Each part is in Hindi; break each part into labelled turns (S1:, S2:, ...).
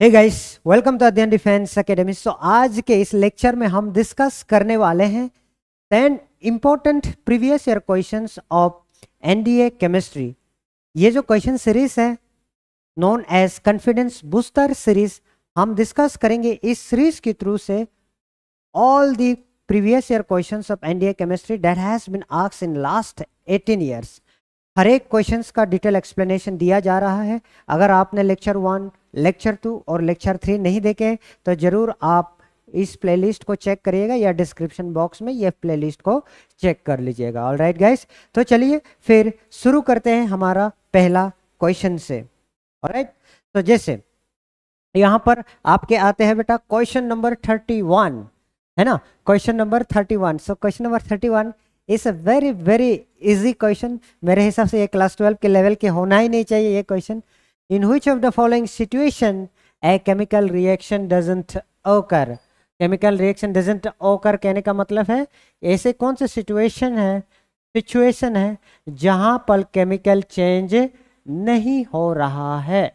S1: हे गाइस, वेलकम टू अध्ययन डिफेंस एकेडमी। सो आज के इस लेक्चर में हम डिस्कस करने वाले हैं 10 important previous year questions of NDA chemistry. ये जो क्वेश्चन सीरीज है known as confidence booster series, हम डिस्कस करेंगे इस सीरीज के थ्रू से all the previous year questions of NDA chemistry that has been asked in last 18 years. हर एक क्वेश्चंस का डिटेल एक्सप्लेनेशन दिया जा रहा है। अगर आपने लेक्चर 1, लेक्चर 2 और लेक्चर 3 नहीं देखे तो जरूर आप इस प्लेलिस्ट को चेक करिएगा या डिस्क्रिप्शन बॉक्स में ये प्लेलिस्ट को चेक कर लीजिएगा। ऑलराइट गाइस, तो चलिए फिर शुरू करते हैं हमारा पहला क्वेश्चन से। ऑलराइट, तो जैसे यहाँ पर आपके आते हैं बेटा क्वेश्चन नंबर 31, है ना। Question number 31। So question number 31 is a very very easy question. मेरे हिसाब से ये क्लास 12 के लेवल के होना ही नहीं चाहिए ये question. In which of the following situation a chemical reaction doesn't ओकर। केमिकल रिएक्शन डजंट ओकर कहने का मतलब है ऐसे कौन से सिचुएशन है जहां पर केमिकल चेंज नहीं हो रहा है,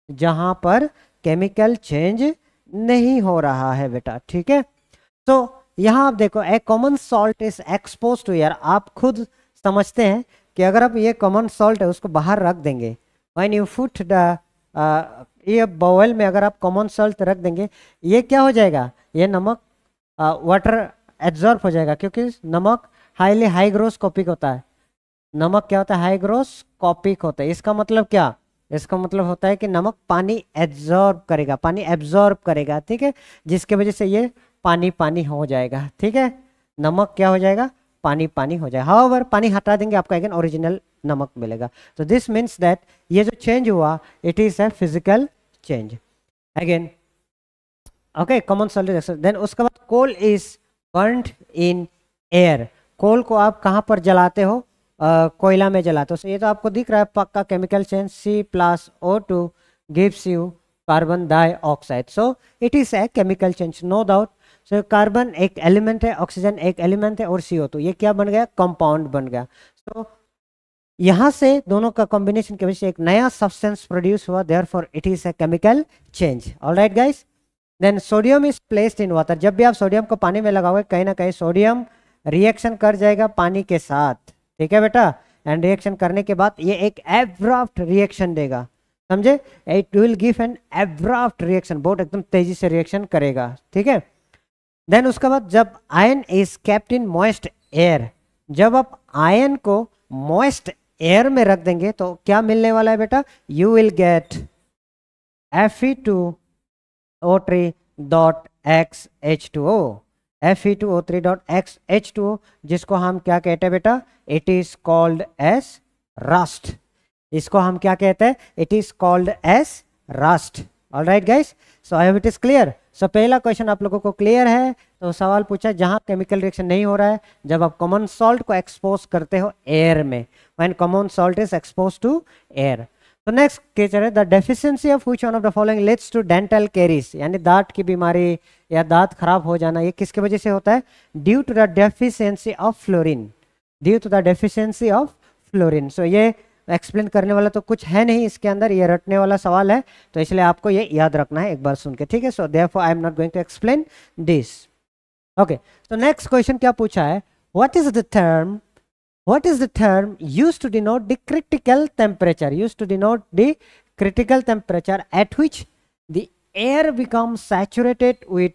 S1: जहां पर केमिकल चेंज नहीं हो रहा है बेटा, ठीक है। तो यहाँ आप देखो a common salt is expose to air. आप खुद समझते हैं कि अगर आप ये कॉमन सॉल्ट है उसको बाहर रख देंगे, व्हेन यू पुट द ये बाउल में अगर आप कॉमन सॉल्ट रख देंगे, ये क्या हो जाएगा, ये नमक वाटर एब्जॉर्ब हो जाएगा, क्योंकि नमक हाईली हाइग्रोस्कोपिक होता है। नमक क्या होता है, हाइग्रोस्कोपिक होता है। इसका मतलब क्या, इसका मतलब होता है कि नमक पानी एब्जॉर्ब करेगा, ठीक है, जिसके वजह से ये पानी पानी हो जाएगा, ठीक है। नमक क्या हो जाएगा, पानी पानी हो जाएगा। हाउएवर पानी हटा देंगे आपको अगेन ओरिजिनल नमक मिलेगा। तो दिस मीन्स दैट ये जो चेंज हुआ it is a physical change again. Okay, common salt. Then उसके बाद coal is burned in air. Coal को आप कहाँ पर जलाते हो, कोयला में जलाते हो। So, ये तो आपको दिख रहा है पक्का chemical change, C+O2 gives you carbon dioxide. So it is a chemical change, no doubt. So carbon एक एलिमेंट है, ऑक्सीजन एक एलिमेंट है और CO2 ये क्या बन गया, कंपाउंड बन गया। सो यहाँ से दोनों का कॉम्बिनेशन की वजह से एक नया सब्सटेंस प्रोड्यूस हुआ, therefore it is a chemical change. Alright guys, then sodium is placed in water. जब भी आप सोडियम को पानी में लगाओगे कहीं ना कहीं सोडियम रिएक्शन कर जाएगा पानी के साथ, ठीक है बेटा। एंड रिएक्शन करने के बाद ये एक एब्रप्ट रिएक्शन देगा, समझे। It will give an abrupt reaction, बहुत एकदम तेजी से रिएक्शन करेगा, ठीक है। देन उसके बाद जब ion is kept in moist air, जब आप आयन को मॉइस्ट एयर में रख देंगे तो क्या मिलने वाला है बेटा, you will gate Fe2O3.XH2O, Fe2O3.XH2O, जिसको हम क्या कहते हैं बेटा, it is called as rust. इसको हम क्या कहते हैं, it is called as rust. Alright guys, so I hope it is clear. So पहला क्वेश्चन आप लोगों को क्लियर है। तो सवाल पूछा जहां केमिकल रिएक्शन नहीं हो रहा है, जब आप कॉमन सॉल्ट को एक्सपोज करते हो एयर में, when common salt is expose to air. तो नेक्स्ट क्वेश्चन है the deficiency of which one of the following leads to dental caries, यानी दांत की बीमारी या दांत खराब हो जाना, ये किसके वजह से होता है, due to the deficiency of fluorine, due to the deficiency of fluorine. So ये एक्सप्लेन करने वाला तो कुछ है नहीं इसके अंदर, ये रटने वाला सवाल है, तो इसलिए आपको ये याद रखना है एक बार सुन के, ठीक है। So therefore I am not going to explain this. Okay, तो नेक्स्ट क्वेश्चन क्या पूछा है, what is the term used to denote the critical temperature, at which the air becomes saturated with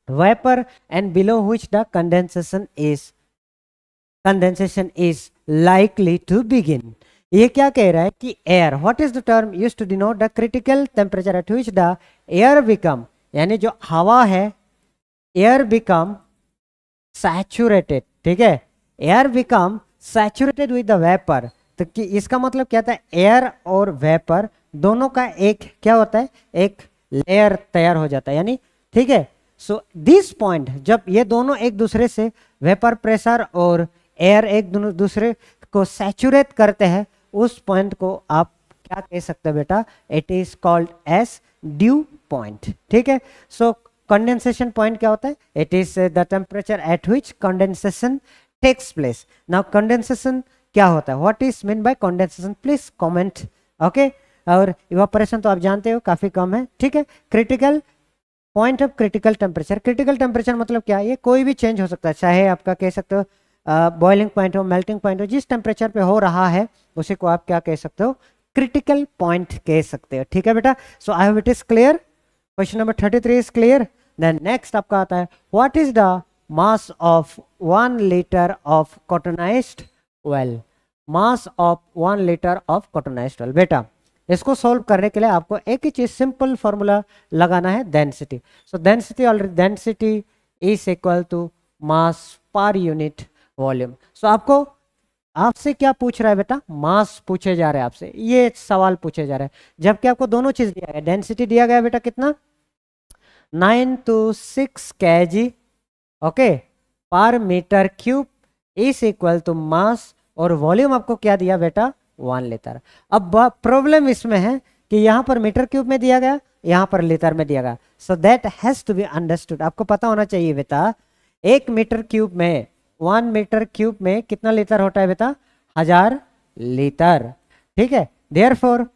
S1: vapor and below which the condensation is likely to begin। ये क्या कह रहा है कि air, what is the term used to denote the critical temperature at which the air become, यानी जो हवा है एयर बिकम सैचुरेटेड, ठीक है, air become saturated with the vapour. तो कि इसका मतलब क्या था, एयर और वेपर दोनों का एक क्या होता है, एक लेयर तैयार हो जाता है, यानी, ठीक है। सो दिस पॉइंट, जब ये दोनों एक दूसरे से वेपर प्रेशर और एयर एक दूसरे को सैचुरेट करते हैं, उस पॉइंट को आप क्या कह सकते हैं बेटा, it is called as dew point, ठीक है। सो कंडेंसेशन पॉइंट क्या होता है, it is the temperature at which condensation takes place. Now condensation क्या होता है, what is mean by condensation, please comment. Okay, और इवापोरेशन तो आप जानते हो काफ़ी कम है, ठीक है। Critical point of critical temperature, critical temperature मतलब क्या है, ये कोई भी चेंज हो सकता है, चाहे आपका कह सकते हो बॉइलिंग पॉइंट हो, मेल्टिंग पॉइंट हो, जिस टेम्परेचर पे हो रहा है उसी को आप क्या कह सकते हो, क्रिटिकल पॉइंट कह सकते हो, ठीक है बेटा। So I hope it is clear, question number 33 is clear. Then next आपका आता है what is the mass of 1 litre of cottonseed oil, mass of 1 litre of cottonseed oil. बेटा इसको सॉल्व करने के लिए आपको एक ही चीज सिंपल फॉर्मूला लगाना है, density. So density already, density is equal to mass per unit volume. सो आपको, आपसे क्या पूछ रहा है बेटा, मास पूछे जा रहे हैं आपसे, ये सवाल पूछे जा रहा है, जबकि आपको दोनों चीज दिया गया, डेंसिटी दिया गया बेटा कितना 926 kg okay per metre cube is equal to mass, और वॉल्यूम आपको क्या दिया बेटा 1 लीटर। अब प्रॉब्लम इसमें है कि यहाँ पर मीटर क्यूब में दिया गया, यहाँ पर लीटर में दिया गया, so that has to be understood. आपको पता होना चाहिए बेटा 1 मीटर क्यूब में, 1 मीटर क्यूब में कितना लीटर होता है बेटा 1000 लीटर, ठीक है। देयरफॉर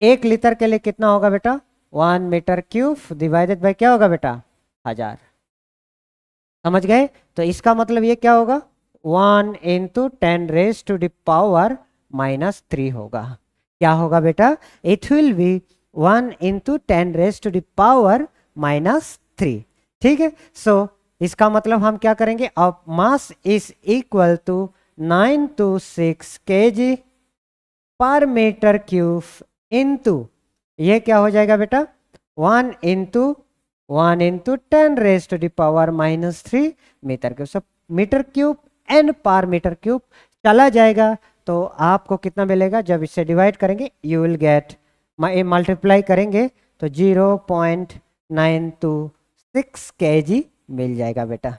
S1: 1 लीटर के लिए कितना होगा बेटा 1 मीटर क्यूब डिवाइडेड बाय क्या होगा बेटा 1000, समझ गए। तो इसका मतलब ये क्या होगा 1 × 10⁻³ होगा, क्या होगा बेटा, इट विल बी 1 × 10⁻³ ठीक है। सो इसका मतलब हम क्या करेंगे, अब mass is equal to 926 kg per metre cube into, ये क्या हो जाएगा बेटा 1 × 10⁻³ मीटर क्यूब। सब metre cube and per metre cube चला जाएगा, तो आपको कितना मिलेगा, जब इससे डिवाइड करेंगे यू विल गेट, मल्टीप्लाई करेंगे तो 0.926 kg मिल जाएगा बेटा।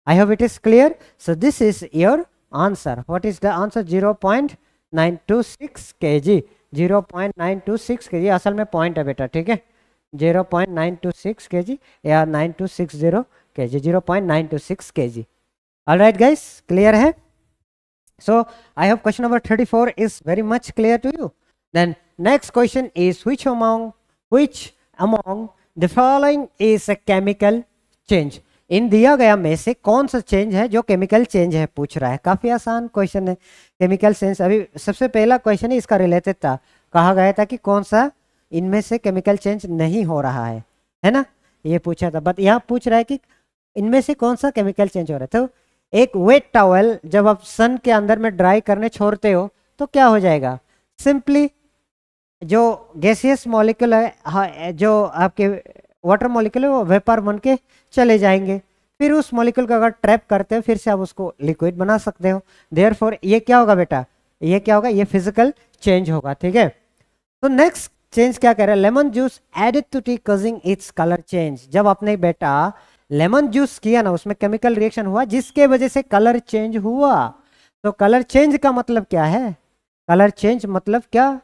S1: आई hope it is clear. So this is your answer. What is the answer 0.926 kg, 0.926 kg असल में पॉइंट है बेटा, ठीक है 0.926 kg या 9260 kg, 0.926 kg। Alright guys, clear है। So I hope question number 34 is very much clear to you. Then next question is which among the following is a chemical change। इन दिया गया में से कौन सा चेंज है जो केमिकल चेंज है, पूछ रहा है। काफी आसान क्वेश्चन है, केमिकल चेंज। अभी सबसे पहला क्वेश्चन ही इसका रिलेटेड था, कहा गया था कि कौन सा इनमें से केमिकल चेंज नहीं हो रहा है ना, ये पूछा था। बट यहाँ पूछ रहा है कि इनमें से कौन सा केमिकल चेंज हो रहा है। तो एक वेट टॉवल जब आप सन के अंदर में ड्राई करने छोड़ते हो तो क्या हो जाएगा, सिंपली जो गैसियस मॉलिक्यूल है, जो आपके वाटर मॉलिक्यूल है, वो वेपर बन के चले जाएंगे। फिर उस मॉलिक्यूल को अगर ट्रैप करते हो फिर से आप उसको लिक्विड बना सकते हो। देयरफॉर ये क्या होगा बेटा, ये क्या होगा, ये फिजिकल चेंज होगा, ठीक है। तो नेक्स्ट चेंज क्या कह रहा है, lemon juice added to tea causing its colour change. जब आपने बेटा लेमन जूस किया ना, उसमें केमिकल रिएक्शन हुआ जिसके वजह से कलर चेंज हुआ। तो कलर चेंज का मतलब क्या है, कलर चेंज मतलब क्या,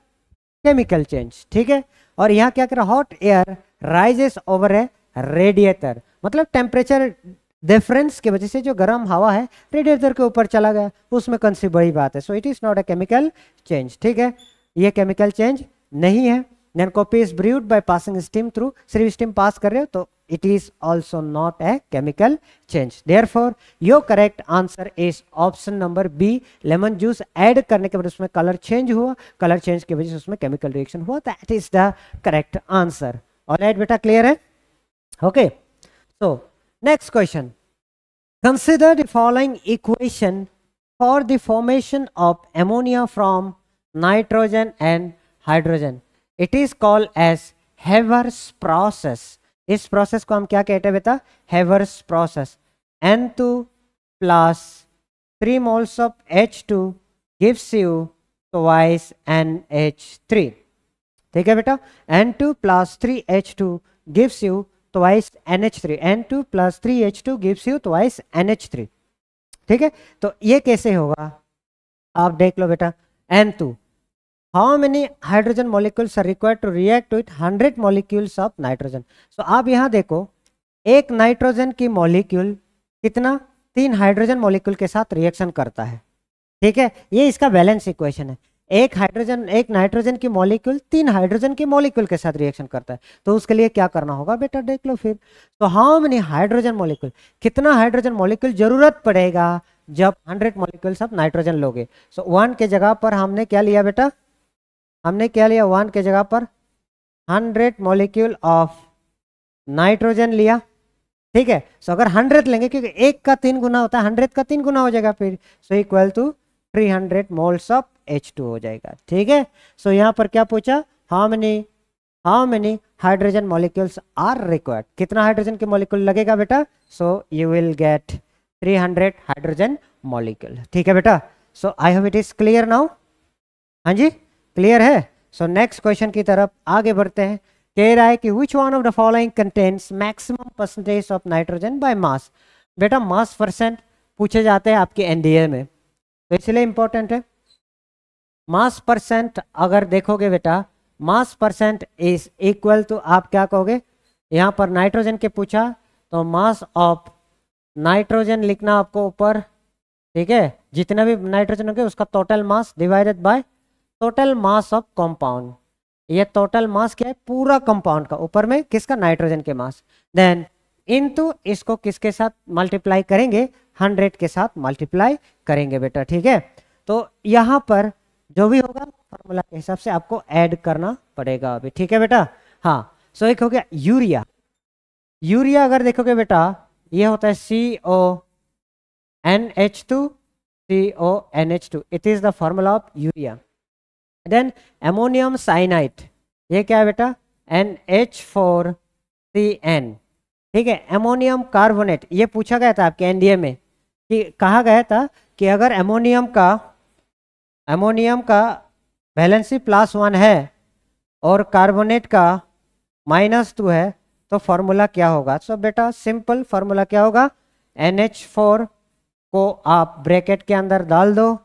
S1: केमिकल चेंज, ठीक है। और यहाँ क्या कर रहा है, हॉट एयर राइजेस ओवर ए रेडिएटर, मतलब टेम्परेचर डिफरेंस की वजह से जो गर्म हवा है रेडिएटर के ऊपर चला गया, उसमें कौन सी बड़ी बात है। So it is not a chemical change, ठीक है, ये केमिकल चेंज नहीं है। Then coffee is brewed by passing steam through, सिर्फ स्टीम पास कर रहे हो तो it is also not a chemical change. Therefore your correct answer is option number B, lemon juice add करने के बाद उसमें कलर चेंज हुआ, कलर चेंज की वजह से उसमें केमिकल रिएक्शन हुआ, that is the correct answer. Alright बेटा, क्लियर है, okay. So next question, consider the following equation for the formation of ammonia from nitrogen and hydrogen. It is called as Haber's process. इस प्रोसेस को हम क्या कहते हैं बेटा, Haber's process. N2 plus 3 moles of H2 gives you twice NH3, ठीक है बेटा। N2 plus 3H2 gives you twice NH3, N2 plus 3H2 gives you twice NH3, ठीक है। तो ये कैसे होगा, आप देख लो बेटा। N2, how many hydrogen molecules are required to react with 100 molecules of nitrogen? So आप यहाँ देखो, एक नाइट्रोजन की मॉलिक्यूल कितना, 3 हाइड्रोजन मॉलिक्यूल के साथ रिएक्शन करता है, ठीक है। ये इसका बैलेंस इक्वेशन है। एक नाइट्रोजन की मॉलिक्यूल 3 हाइड्रोजन की मॉलिक्यूल के साथ रिएक्शन करता है, तो उसके लिए क्या करना होगा बेटा देख लो फिर। तो हाउ मेनी हाइड्रोजन मॉलिक्यूल, कितना हाइड्रोजन मॉलिक्यूल जरूरत पड़ेगा जब 100 मॉलिक्यूल्स ऑफ नाइट्रोजन लोगे। सो 1 के जगह पर हमने क्या लिया बेटा, हमने क्या लिया, 1 के जगह पर 100 मॉलिक्यूल ऑफ नाइट्रोजन लिया, ठीक है। सो अगर 100 लेंगे क्योंकि 1 का 3 गुना होता है, 100 का 3 गुना हो जाएगा फिर, so equal to 300 moles of H2 हो जाएगा, ठीक है। सो यहाँ पर क्या पूछा, how many hydrogen molecules are required, कितना हाइड्रोजन के मॉलिक्यूल लगेगा बेटा, so you will get 300 hydrogen molecule, ठीक है बेटा। So I hope it is clear now, हाँ जी क्लियर है। सो नेक्स्ट क्वेश्चन की तरफ आगे बढ़ते हैं। कह रहा है कि which one of the following contains maximum percentage of nitrogen by mass. बेटा मास परसेंट पूछे जाते हैं आपके एनडीए में, तो इसलिए इंपॉर्टेंट है। मास परसेंट अगर देखोगे बेटा, mass percent is equal to, आप क्या कहोगे, यहाँ पर नाइट्रोजन के पूछा तो मास ऑफ नाइट्रोजन लिखना आपको ऊपर, ठीक है, जितना भी नाइट्रोजन होंगे उसका total mass divided by total mass of compound. ये टोटल मास क्या है, पूरा कंपाउंड का, ऊपर में किसका, नाइट्रोजन के मास, देन इनटू इसको किसके साथ मल्टीप्लाई करेंगे, 100 के साथ मल्टीप्लाई करेंगे बेटा, ठीक है। तो यहाँ पर जो भी होगा फॉर्मूला के हिसाब से आपको ऐड करना पड़ेगा अभी, ठीक है बेटा। हाँ सो एक हो गया यूरिया। यूरिया अगर देखोगे बेटा ये होता है CONH2 CONH2, it is the formula of urea. Then ammonium cyanide, ये क्या है बेटा, NH4CN, ठीक है। अमोनियम कार्बोनेट, ये पूछा गया था आपके एनडीए में कि कहा गया था कि अगर अमोनियम का वैलेंसी +1 है और कार्बोनेट का -2 है तो फॉर्मूला क्या होगा। सो बेटा सिंपल फॉर्मूला क्या होगा, NH4 को आप ब्रैकेट के अंदर डाल दो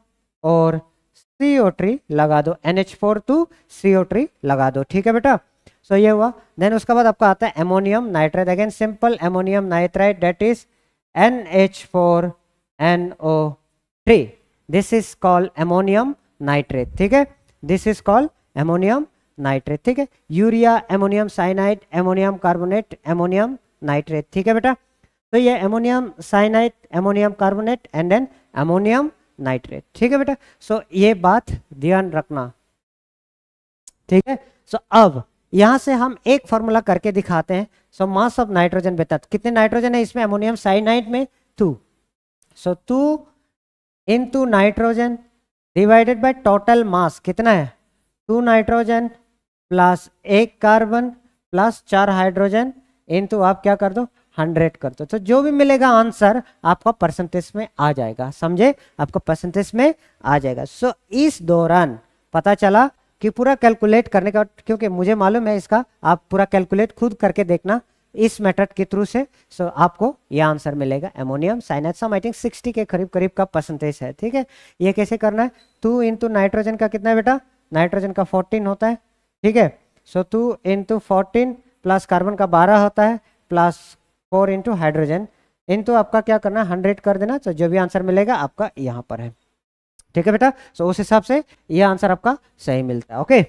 S1: और CO3 लगा दो, NH4 to CO3 लगा दो, ठीक है बेटा। सो ये हुआ। देन उसके बाद आपका आता है ammonium nitride, again simple ammonium nitride that is NH4NO3, this is called ammonium nitrate, ठीक है, this is called ammonium nitrate, ठीक है। Urea, ammonium cyanide, ammonium carbonate, ammonium nitrate, ठीक है बेटा। तो ये ammonium cyanide, ammonium carbonate and then ammonium nitrate, ठीक है बेटा। सो ये बात ध्यान रखना, ठीक है। सो अब यहां से हम एक फॉर्मूला करके दिखाते हैं। सो मास ऑफ नाइट्रोजन बेटा, कितने नाइट्रोजन है इसमें, अमोनियम साइनाइड में 2, सो 2 into nitrogen divided by total mass कितना है, 2 nitrogen plus 1 carbon plus 4 hydrogen into आप क्या कर दो 100 कर दो, तो जो भी मिलेगा आंसर आपका परसेंटेज में आ जाएगा, समझे, आपका परसेंटेज में आ जाएगा। सो इस दौरान पता चला कि पूरा कैलकुलेट करने का, क्योंकि मुझे मालूम है इसका, आप पूरा कैलकुलेट खुद करके देखना इस मेथड के थ्रू से। सो आपको ये आंसर मिलेगा ammonium cyanide, some I think 60 के करीब करीब का परसेंटेज है, ठीक है। ये कैसे करना है, 2 इंटू नाइट्रोजन का कितना है बेटा, नाइट्रोजन का 14 होता है, ठीक है। सो 2 इंटू 14 प्लस कार्बन का 12 होता है प्लस 4 इंटू हाइड्रोजन इंटू आपका क्या करना है 100 कर देना, तो जो भी आंसर मिलेगा आपका यहाँ पर है, ठीक है बेटा। सो उस हिसाब से ये आंसर आपका सही मिलता है, ओके।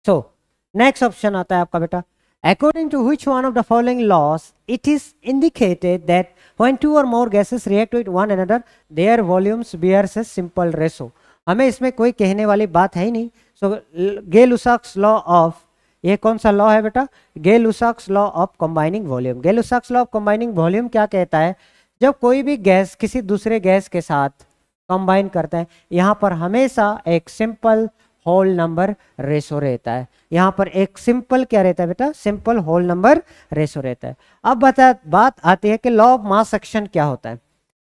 S1: सो नेक्स्ट ऑप्शन आता है आपका बेटा, according to which one of the following laws it is indicated that when 2 or more gases react with one another their volumes bears a simple ratio। हमें इसमें कोई कहने वाली बात है ही नहीं। सो गे-लुसाक्स लॉ ऑफ, ये कौन सा लॉ है बेटा, Gay-Lussac's law of combining volume. Gay-Lussac's law of combining volume क्या कहता है, जब कोई भी गैस किसी दूसरे गैस के साथ कंबाइन करता है, यहाँ पर हमेशा एक सिंपल होल नंबर रेशो रहता है। यहाँ पर एक सिंपल क्या रहता है बेटा, सिंपल होल नंबर रेशो रहता है। अब बात आती है कि लॉ ऑफ मास एक्शन क्या होता है,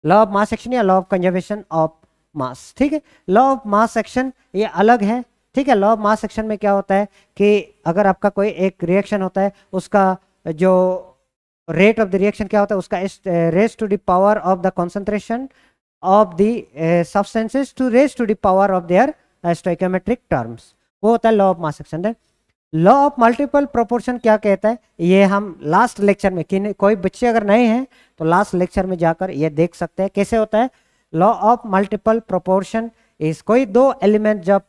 S1: लॉ ऑफ मास एक्शन या लॉ ऑफ कंजर्वेशन ऑफ मास, ठीक है। लॉ ऑफ मास एक्शन ये अलग है, ठीक है। लॉ ऑफ मास एक्शन में क्या होता है कि अगर आपका कोई एक रिएक्शन होता है, उसका जो रेट ऑफ द रिएक्शन क्या होता है, उसका raise to the power of the concentration of the substances to raise to the power of their stoichiometric terms, वो होता है law of mass action. Law of multiple proportion क्या कहता है, ये हम लास्ट लेक्चर में, कोई बच्चे अगर नए हैं तो लास्ट लेक्चर में जाकर ये देख सकते हैं कैसे होता है। लॉ ऑफ मल्टीपल प्रोपोर्शन इस कोई दो एलिमेंट जब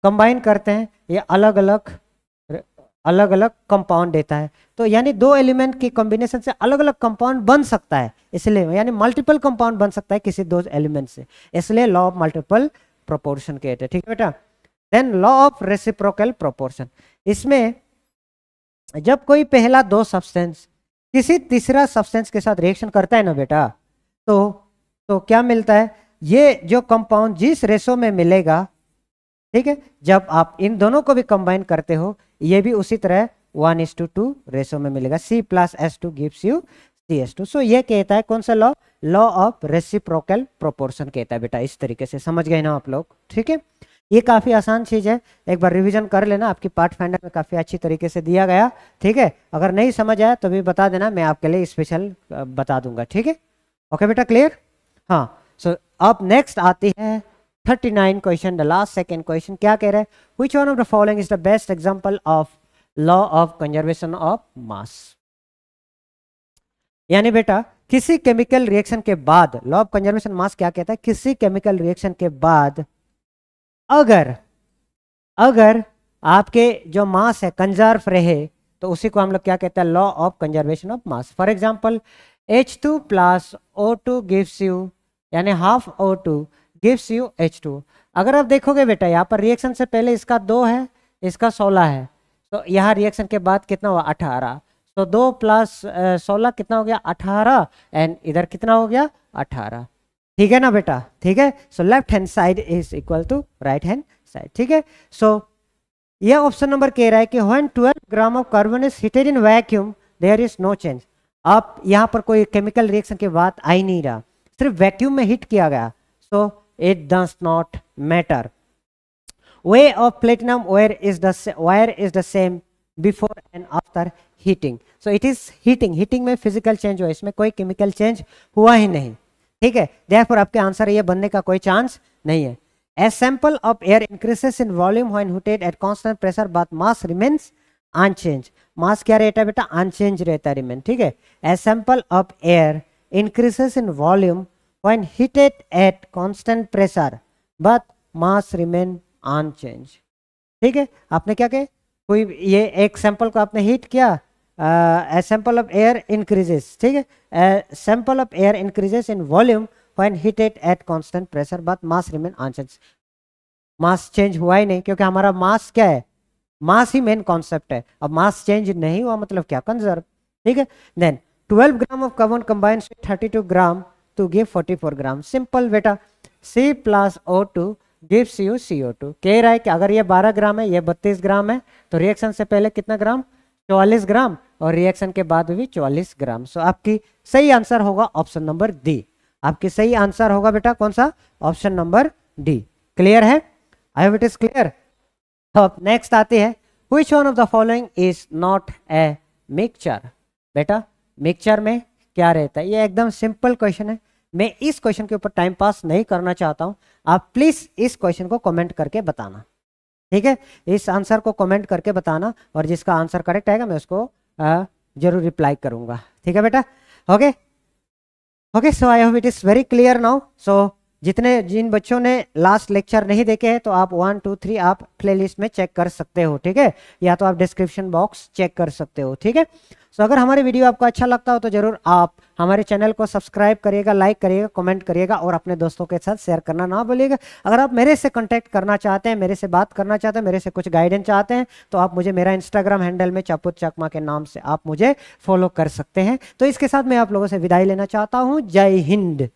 S1: कंबाइन करते हैं ये अलग अलग कंपाउंड देता है। तो यानी दो एलिमेंट की कॉम्बिनेशन से अलग अलग कंपाउंड बन सकता है, इसलिए यानी मल्टीपल कंपाउंड बन सकता है किसी दो एलिमेंट से, इसलिए लॉ ऑफ मल्टीपल प्रोपोर्शन कहते हैं। ठीक है बेटा। Then law of reciprocal proportion, इसमें जब कोई पहला दो सब्सटेंस किसी तीसरा सब्सटेंस के साथ रिएक्शन करता है ना बेटा, तो क्या मिलता है, ये जो कंपाउंड जिस रेशो में मिलेगा, ठीक है, जब आप इन दोनों को भी कंबाइन करते हो ये भी उसी तरह 1:2 रेशो में मिलेगा। C+S2 gives you CS2। सो ये कहता है कौन सा law, law of reciprocal proportion कहता है बेटा। इस तरीके से समझ गए ना आप लोग। ठीक है, ये काफी आसान चीज है, एक बार रिवीजन कर लेना, आपकी पार्ट फाइंडर में काफी अच्छी तरीके से दिया गया। ठीक है, अगर नहीं समझ आया तो भी बता देना, मैं आपके लिए स्पेशल बता दूंगा। ठीक है, ओके बेटा, क्लियर। हाँ, सो अब नेक्स्ट आती है 39 question, the last second question. क्या कह रहा है, which one of the following is the best example of law of conservation of मास। यानी बेटा किसी केमिकल रिएक्शन के बाद, लॉ ऑफ कंजर्वेशन मास क्या कहता है, किसी केमिकल रिएक्शन के बाद अगर आपके जो मास है कंजर्व रहे तो उसी को हम लोग क्या कहते हैं, law of conservation of mass. For example H2 + O2 gives you, यानी half O2 gives you H2। अगर आप देखोगे बेटा यहाँ पर रिएक्शन से पहले इसका 2 है, इसका 16 है, तो यहाँ रिएक्शन के बाद कितना हुआ 18। तो 2 + 16 कितना हो गया 18, एंड इधर कितना हो गया 18। ठीक है ना बेटा, ठीक है। So left hand side is equal to right hand side. ठीक है, सो ये ऑप्शन नंबर कह रहा है कि when 12 gram of carbon is heated in vacuum there is no change. अब यहाँ पर कोई केमिकल रिएक्शन की बात आ ही नहीं रहा, सिर्फ वैक्यूम में हीट किया गया, so it does not matter. Way of platinum wire is the same before and after heating. So it is heating में फिजिकल चेंज हुआ, इसमें कोई केमिकल चेंज हुआ ही नहीं। ठीक है, देयरफॉर आपके आंसर ये बनने का कोई चांस नहीं है। A sample of air increases in volume when heated at constant pressure but mass remains unchanged। मास क्या रहता है बेटा, अनचेंज रहता है, रिमेन। ठीक है, A sample of air increases in volume when heated at constant pressure but mass remain unchanged। ठीक है, आपने क्या कहे, कोई ये एक सैंपल को आपने हीट किया, A sample of air increases, ठीक है, A sample of air increases in volume when heated at constant pressure but mass remain unchanged। Mass change हुआ ही नहीं, क्योंकि हमारा मास क्या है, मास ही मेन कॉन्सेप्ट है। अब मास चेंज नहीं हुआ मतलब क्या, कंजर्व। ठीक है, then 12 gram of carbon combines with 32 gram to give 44 gram. Simple बेटा, C+O2 गिव्स यू CO2। कह रहा है कि अगर ये 12 ग्राम है, ये 32 ग्राम है, तो रिएक्शन से पहले कितना ग्राम, 44 ग्राम, और रिएक्शन के बाद भी 44 ग्राम। सो आपकी सही आंसर होगा ऑप्शन नंबर डी। आपकी सही आंसर होगा बेटा कौन सा, ऑप्शन नंबर डी। क्लियर है, आई होप इट इज क्लियर। अब नेक्स्ट आते हैं, which one of the following is not a mixture. बेटा मिक्सचर में क्या रहता है, ये एकदम सिंपल क्वेश्चन है, मैं इस क्वेश्चन के ऊपर टाइम पास नहीं करना चाहता हूं, आप प्लीज इस क्वेश्चन को कमेंट करके बताना। ठीक है, इस आंसर को कमेंट करके बताना, और जिसका आंसर करेक्ट आएगा मैं उसको जरूर रिप्लाई करूंगा। ठीक है बेटा, okay okay. So I hope it is very clear now. So जिन बच्चों ने लास्ट लेक्चर नहीं देखे हैं तो आप 1 2 3 आप प्लेलिस्ट में चेक कर सकते हो। ठीक है, या तो आप डिस्क्रिप्शन बॉक्स चेक कर सकते हो। ठीक है, सो अगर हमारी वीडियो आपको अच्छा लगता हो तो जरूर आप हमारे चैनल को सब्सक्राइब करिएगा, लाइक करिएगा, कमेंट करिएगा, और अपने दोस्तों के साथ शेयर करना ना भूलिएगा। अगर आप मेरे से कांटेक्ट करना चाहते हैं, मेरे से बात करना चाहते हैं, मेरे से कुछ गाइडेंस चाहते हैं, तो आप मुझे मेरा इंस्टाग्राम हैंडल में चापुत चकमा के नाम से आप मुझे फॉलो कर सकते हैं। तो इसके साथ मैं आप लोगों से विदाई लेना चाहता हूँ। जय हिंद।